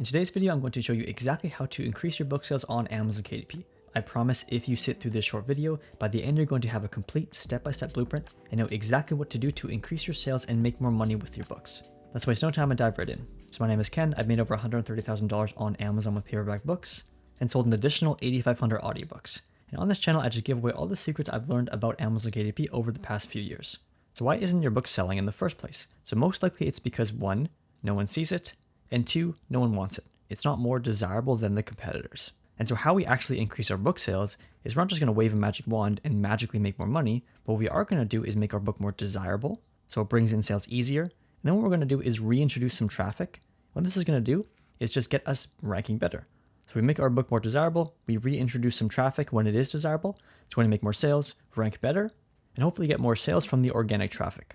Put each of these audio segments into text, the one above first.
In today's video, I'm going to show you exactly how to increase your book sales on Amazon KDP. I promise if you sit through this short video, by the end you're going to have a complete step-by-step blueprint and know exactly what to do to increase your sales and make more money with your books. Let's waste no time and dive right in. So my name is Ken. I've made over $130,000 on Amazon with paperback books and sold an additional 8,500 audiobooks. And on this channel, I just give away all the secrets I've learned about Amazon KDP over the past few years. So why isn't your book selling in the first place? So most likely it's because 1, no one sees it, and 2, no one wants it. It's not more desirable than the competitors. And so how we actually increase our book sales is we're not just going to wave a magic wand and magically make more money. What we are going to do is make our book more desirable, so it brings in sales easier. And then what we're going to do is reintroduce some traffic. What this is going to do is just get us ranking better. So we make our book more desirable, we reintroduce some traffic when it is desirable, it's going to make more sales, rank better, and hopefully get more sales from the organic traffic.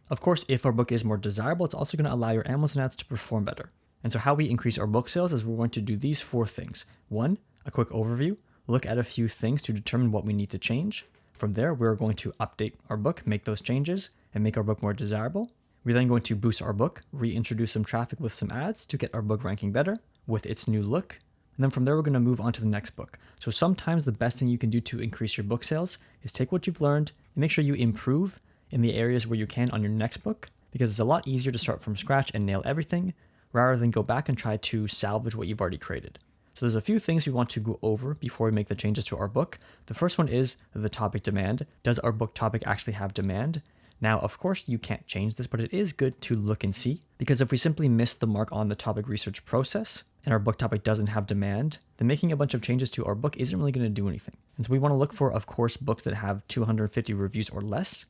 Of course, if our book is more desirable, it's also going to allow your Amazon ads to perform better. And so how we increase our book sales is we're going to do these 4 things. 1, a quick overview, look at a few things to determine what we need to change. From there, we're going to update our book, make those changes, and make our book more desirable. We're then going to boost our book, reintroduce some traffic with some ads to get our book ranking better with its new look. And then from there, we're going to move on to the next book. So sometimes the best thing you can do to increase your book sales is take what you've learned and make sure you improve in the areas where you can on your next book, because it's a lot easier to start from scratch and nail everything rather than go back and try to salvage what you've already created. So there's a few things we want to go over before we make the changes to our book. The first one is the topic demand. Does our book topic actually have demand? Now, of course, you can't change this, but it is good to look and see, because if we simply miss the mark on the topic research process and our book topic doesn't have demand, then making a bunch of changes to our book isn't really going to do anything. And so we want to look for, of course, books that have 250 reviews or less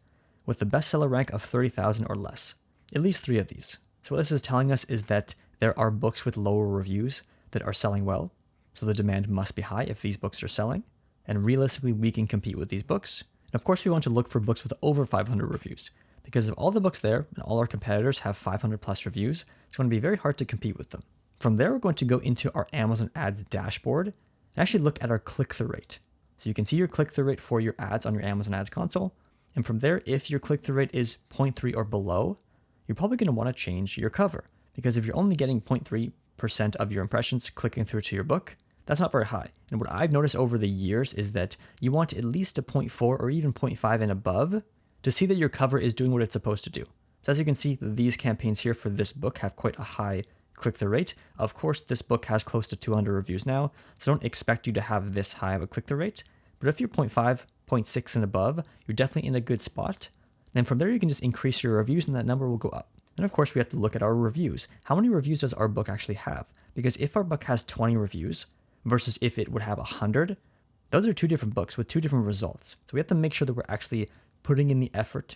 with the bestseller rank of 30,000 or less. At least 3 of these. So what this is telling us is that there are books with lower reviews that are selling well, so the demand must be high if these books are selling, and realistically we can compete with these books. And of course we want to look for books with over 500 reviews, because if all the books there and all our competitors have 500 plus reviews, it's going to be very hard to compete with them. From there, we're going to go into our Amazon ads dashboard and actually look at our click-through rate. So you can see your click-through rate for your ads on your Amazon ads console. And from there, if your click-through rate is 0.3 or below, you're probably going to want to change your cover, because if you're only getting 0.3% of your impressions clicking through to your book, that's not very high. And what I've noticed over the years is that you want at least a 0.4 or even 0.5 and above to see that your cover is doing what it's supposed to do. So as you can see, these campaigns here for this book have quite a high click-through rate. Of course, this book has close to 200 reviews now, so don't expect you to have this high of a click-through rate. But if you're 0.5, 0.6 and above, you're definitely in a good spot. Then from there, you can just increase your reviews and that number will go up. And of course, we have to look at our reviews. How many reviews does our book actually have? Because if our book has 20 reviews versus if it would have 100, those are 2 different books with 2 different results. So we have to make sure that we're actually putting in the effort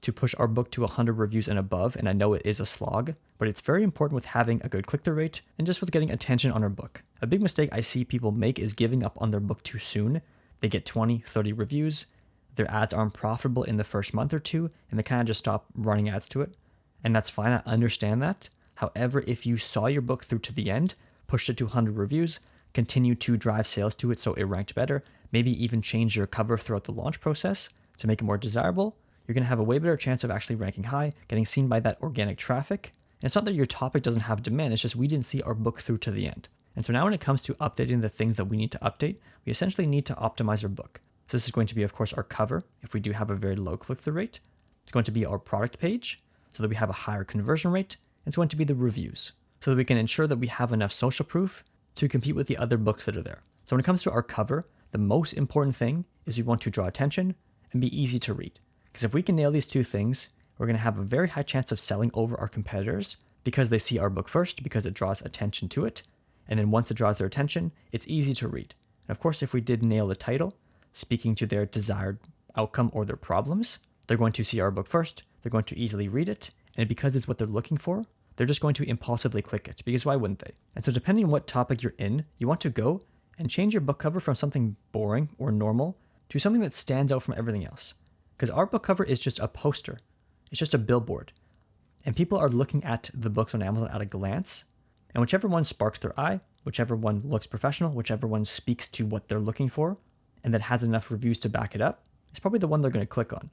to push our book to 100 reviews and above. And I know it is a slog, but it's very important with having a good click-through rate and just with getting attention on our book. A big mistake I see people make is giving up on their book too soon. They get 20, 30 reviews. Their ads aren't profitable in the first month or 2, and they kind of just stop running ads to it. And that's fine, I understand that. However, if you saw your book through to the end, pushed it to 100 reviews, continue to drive sales to it so it ranked better, maybe even change your cover throughout the launch process to make it more desirable, you're going to have a way better chance of actually ranking high, getting seen by that organic traffic. And it's not that your topic doesn't have demand, it's just we didn't see our book through to the end. And so now when it comes to updating the things that we need to update, we essentially need to optimize our book. So this is going to be, of course, our cover, if we do have a very low click-through rate. It's going to be our product page, so that we have a higher conversion rate. And it's going to be the reviews, so that we can ensure that we have enough social proof to compete with the other books that are there. So when it comes to our cover, the most important thing is we want to draw attention and be easy to read. Because if we can nail these 2 things, we're going to have a very high chance of selling over our competitors because they see our book first, because it draws attention to it. And then once it draws their attention, it's easy to read. And of course, if we did nail the title, speaking to their desired outcome or their problems, they're going to see our book first, they're going to easily read it, and because it's what they're looking for, they're just going to impulsively click it, because why wouldn't they? And so depending on what topic you're in, you want to go and change your book cover from something boring or normal to something that stands out from everything else. Because our book cover is just a poster, it's just a billboard, and people are looking at the books on Amazon at a glance, and whichever one sparks their eye, whichever one looks professional, whichever one speaks to what they're looking for, and that has enough reviews to back it up, is probably the one they're going to click on.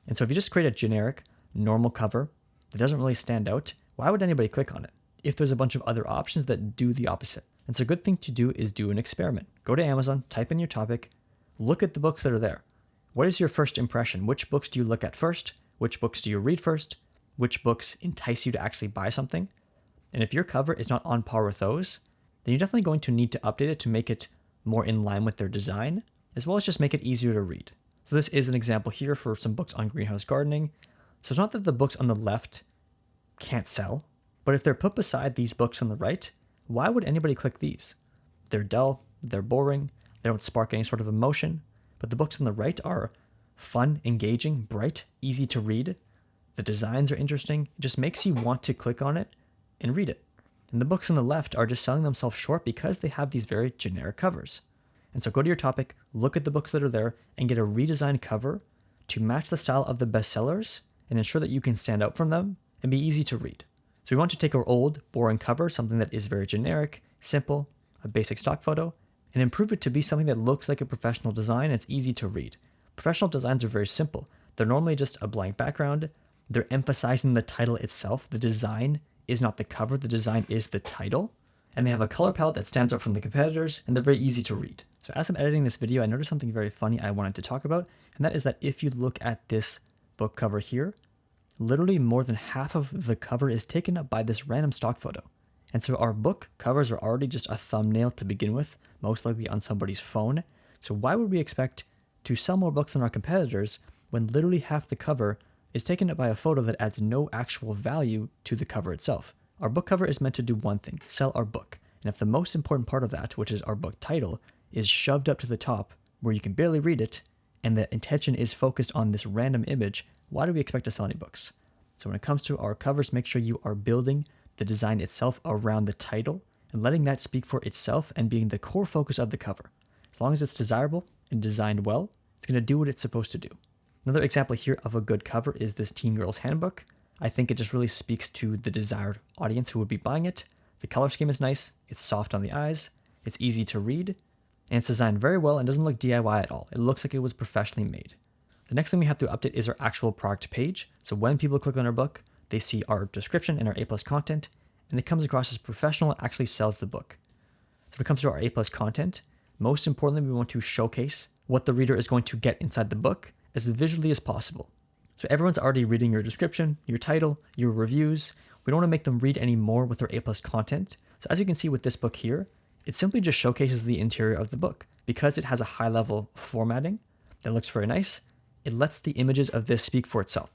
And so if you just create a generic, normal cover that doesn't really stand out, why would anybody click on it? if there's a bunch of other options that do the opposite. And so a good thing to do is do an experiment. Go to Amazon, type in your topic, look at the books that are there. What is your first impression? Which books do you look at first? Which books do you read first? Which books entice you to actually buy something? And if your cover is not on par with those, then you're definitely going to need to update it to make it more in line with their design, as well as just make it easier to read. So this is an example here for some books on greenhouse gardening. So it's not that the books on the left can't sell, but if they're put beside these books on the right, why would anybody click these? They're dull, they're boring, they don't spark any sort of emotion, but the books on the right are fun, engaging, bright, easy to read. The designs are interesting. It just makes you want to click on it and read it. And the books on the left are just selling themselves short because they have these very generic covers. And so go to your topic, look at the books that are there, and get a redesigned cover to match the style of the bestsellers and ensure that you can stand out from them and be easy to read. So we want to take our old, boring cover, something that is very generic, simple, a basic stock photo, and improve it to be something that looks like a professional design and it's easy to read. Professional designs are very simple. They're normally just a blank background. They're emphasizing the title itself. The design is not the cover, the design is the title. And they have a color palette that stands out from the competitors, and they're very easy to read. So as I'm editing this video, I noticed something very funny I wanted to talk about, and that is that if you look at this book cover here, literally more than half of the cover is taken up by this random stock photo. And so our book covers are already just a thumbnail to begin with, most likely on somebody's phone. So why would we expect to sell more books than our competitors when literally half the cover is taken up by a photo that adds no actual value to the cover itself? Our book cover is meant to do one thing, sell our book. And if the most important part of that, which is our book title, is shoved up to the top where you can barely read it, and the intention is focused on this random image, why do we expect to sell any books? So when it comes to our covers, make sure you are building the design itself around the title and letting that speak for itself and being the core focus of the cover. As long as it's desirable and designed well, it's going to do what it's supposed to do. Another example here of a good cover is this Teen Girl's Handbook. I think it just really speaks to the desired audience who would be buying it. The color scheme is nice, it's soft on the eyes, it's easy to read, and it's designed very well and doesn't look DIY at all. It looks like it was professionally made. The next thing we have to update is our actual product page. So when people click on our book, they see our description and our A+ content, and it comes across as professional and actually sells the book. So when it comes to our A+ content, most importantly, we want to showcase what the reader is going to get inside the book as visually as possible. So everyone's already reading your description, your title, your reviews. We don't want to make them read any more with our A+ content. So as you can see with this book here, it simply just showcases the interior of the book. Because it has a high level formatting that looks very nice, it lets the images of this speak for itself.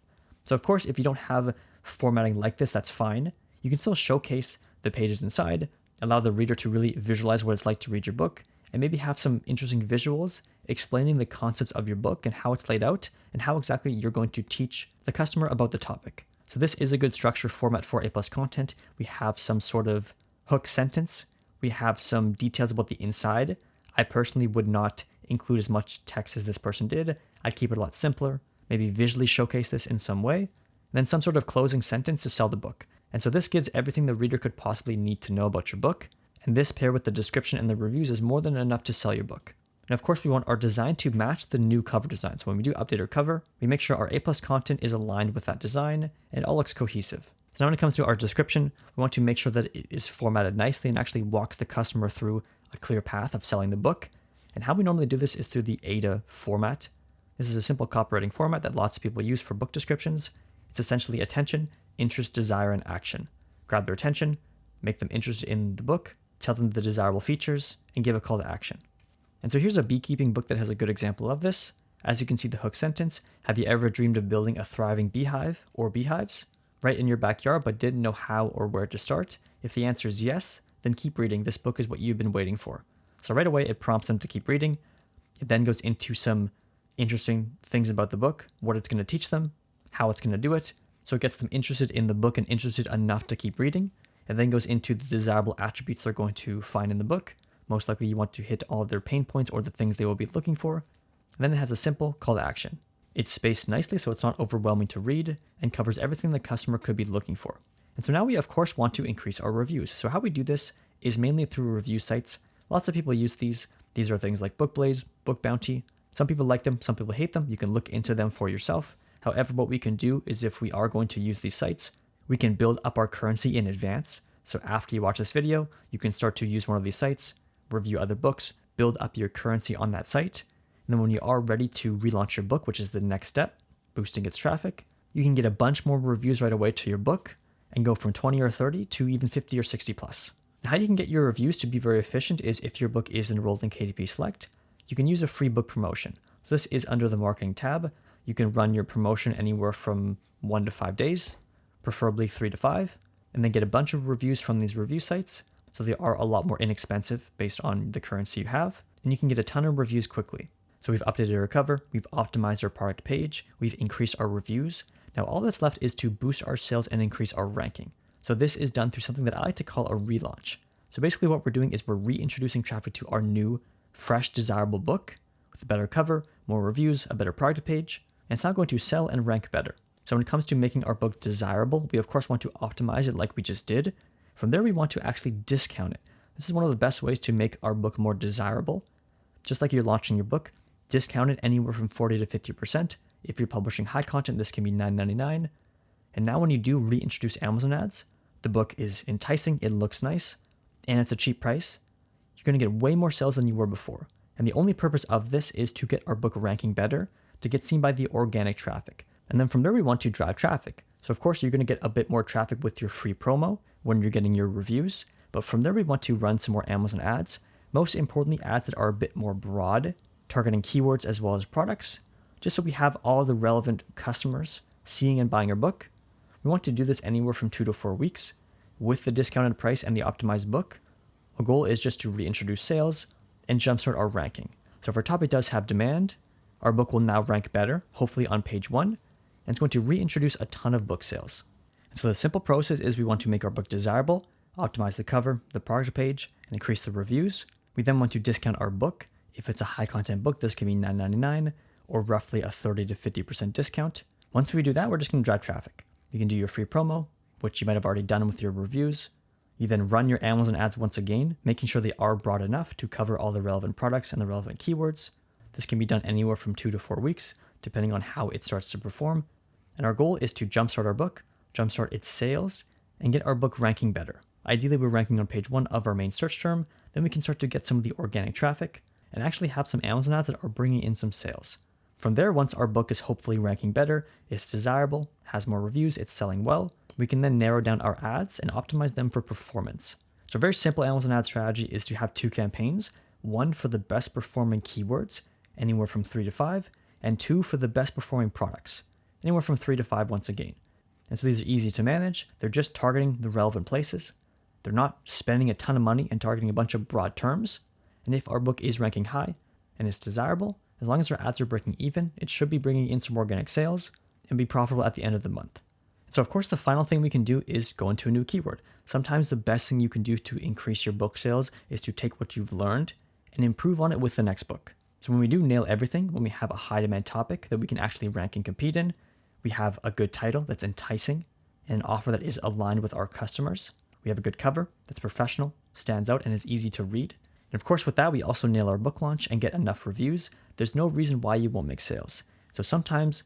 So of course, if you don't have formatting like this, that's fine. You can still showcase the pages inside, allow the reader to really visualize what it's like to read your book, and maybe have some interesting visuals explaining the concepts of your book and how it's laid out and how exactly you're going to teach the customer about the topic. So this is a good structure format for A+ content. We have some sort of hook sentence. We have some details about the inside. I personally would not include as much text as this person did. I'd keep it a lot simpler, maybe visually showcase this in some way, and then some sort of closing sentence to sell the book. And so this gives everything the reader could possibly need to know about your book. And this paired with the description and the reviews is more than enough to sell your book. And of course, we want our design to match the new cover design. So when we do update our cover, we make sure our A+ content is aligned with that design and it all looks cohesive. So now when it comes to our description, we want to make sure that it is formatted nicely and actually walks the customer through a clear path of selling the book. And how we normally do this is through the ADA format. This is a simple copywriting format that lots of people use for book descriptions. It's essentially attention, interest, desire, and action. Grab their attention, make them interested in the book, tell them the desirable features, and give a call to action. And so here's a beekeeping book that has a good example of this. As you can see the hook sentence, have you ever dreamed of building a thriving beehive or beehives right in your backyard but didn't know how or where to start? If the answer is yes, then keep reading. This book is what you've been waiting for. So right away, it prompts them to keep reading. It then goes into some interesting things about the book, what it's going to teach them, how it's going to do it. So it gets them interested in the book and interested enough to keep reading. It then goes into the desirable attributes they're going to find in the book. Most likely you want to hit all of their pain points or the things they will be looking for. And then it has a simple call to action. It's spaced nicely so it's not overwhelming to read and covers everything the customer could be looking for. And so now we of course want to increase our reviews. So how we do this is mainly through review sites. Lots of people use these. These are things like BookBlaze, Book Bounty. Some people like them, some people hate them. You can look into them for yourself. However, what we can do is if we are going to use these sites, we can build up our currency in advance. So after you watch this video, you can start to use one of these sites, review other books, build up your currency on that site. And then when you are ready to relaunch your book, which is the next step, boosting its traffic, you can get a bunch more reviews right away to your book and go from 20 or 30 to even 50 or 60 plus. How you can get your reviews to be very efficient is if your book is enrolled in KDP Select, you can use a free book promotion. So this is under the marketing tab. You can run your promotion anywhere from 1 to 5 days, preferably 3 to 5, and then get a bunch of reviews from these review sites. So they are a lot more inexpensive based on the currency you have, and you can get a ton of reviews quickly. So we've updated our cover, we've optimized our product page, we've increased our reviews. Now all that's left is to boost our sales and increase our ranking. So this is done through something that I like to call a relaunch. So basically what we're doing is we're reintroducing traffic to our new, fresh, desirable book with a better cover, more reviews, a better product page, and it's now going to sell and rank better. So when it comes to making our book desirable, we of course want to optimize it like we just did. From there, we want to actually discount it. This is one of the best ways to make our book more desirable. Just like you're launching your book, discount it anywhere from 40 to 50%. If you're publishing high content, this can be $9.99. And now when you do reintroduce Amazon ads, the book is enticing, it looks nice, and it's a cheap price. You're going to get way more sales than you were before. And the only purpose of this is to get our book ranking better, to get seen by the organic traffic. And then from there, we want to drive traffic. So of course, you're going to get a bit more traffic with your free promo when you're getting your reviews. But from there, we want to run some more Amazon ads. Most importantly, ads that are a bit more broad, targeting keywords as well as products, just so we have all the relevant customers seeing and buying our book. We want to do this anywhere from 2 to 4 weeks. With the discounted price and the optimized book, our goal is just to reintroduce sales and jumpstart our ranking. So if our topic does have demand, our book will now rank better, hopefully on page 1, and it's going to reintroduce a ton of book sales. And so the simple process is we want to make our book desirable, optimize the cover, the product page, and increase the reviews. We then want to discount our book. If it's a high content book, this can be $9.99 or roughly a 30 to 50% discount. Once we do that, we're just going to drive traffic. You can do your free promo, which you might have already done with your reviews. You then run your Amazon ads once again, making sure they are broad enough to cover all the relevant products and the relevant keywords. This can be done anywhere from 2 to 4 weeks, depending on how it starts to perform. And our goal is to jumpstart our book, jumpstart its sales, and get our book ranking better. Ideally, we're ranking on page 1 of our main search term. Then we can start to get some of the organic traffic and actually have some Amazon ads that are bringing in some sales. From there, once our book is hopefully ranking better, it's desirable, has more reviews, it's selling well, we can then narrow down our ads and optimize them for performance. So a very simple Amazon ad strategy is to have 2 campaigns, one for the best performing keywords, anywhere from 3 to 5, and 2 for the best performing products, anywhere from 3 to 5 once again. And so these are easy to manage. They're just targeting the relevant places. They're not spending a ton of money and targeting a bunch of broad terms. And if our book is ranking high and it's desirable, as long as our ads are breaking even, it should be bringing in some organic sales and be profitable at the end of the month. So of course, the final thing we can do is go into a new keyword. Sometimes the best thing you can do to increase your book sales is to take what you've learned and improve on it with the next book. So when we do nail everything, when we have a high demand topic that we can actually rank and compete in, we have a good title that's enticing and an offer that is aligned with our customers. We have a good cover that's professional, stands out, and is easy to read. And of course, with that, we also nail our book launch and get enough reviews. There's no reason why you won't make sales. So sometimes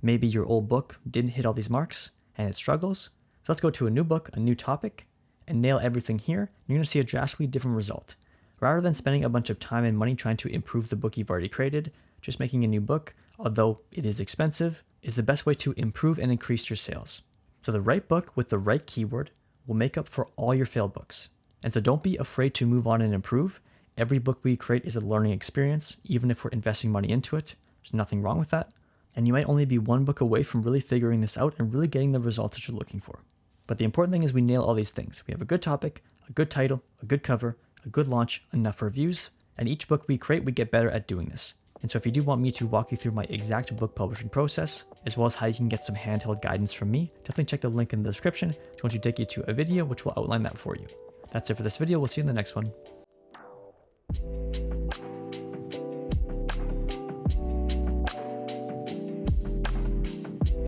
maybe your old book didn't hit all these marks and it struggles. So let's go to a new book, a new topic, and nail everything here. You're going to see a drastically different result. Rather than spending a bunch of time and money trying to improve the book you've already created, just making a new book, although it is expensive, is the best way to improve and increase your sales. So the right book with the right keyword will make up for all your failed books. And so don't be afraid to move on and improve. Every book we create is a learning experience, even if we're investing money into it. There's nothing wrong with that. And you might only be 1 book away from really figuring this out and really getting the results that you're looking for. But the important thing is we nail all these things. We have a good topic, a good title, a good cover, a good launch, enough reviews, and each book we create, we get better at doing this. And so if you do want me to walk you through my exact book publishing process, as well as how you can get some handheld guidance from me, definitely check the link in the description. It's going to take you to a video which will outline that for you. That's it for this video. We'll see you in the next one.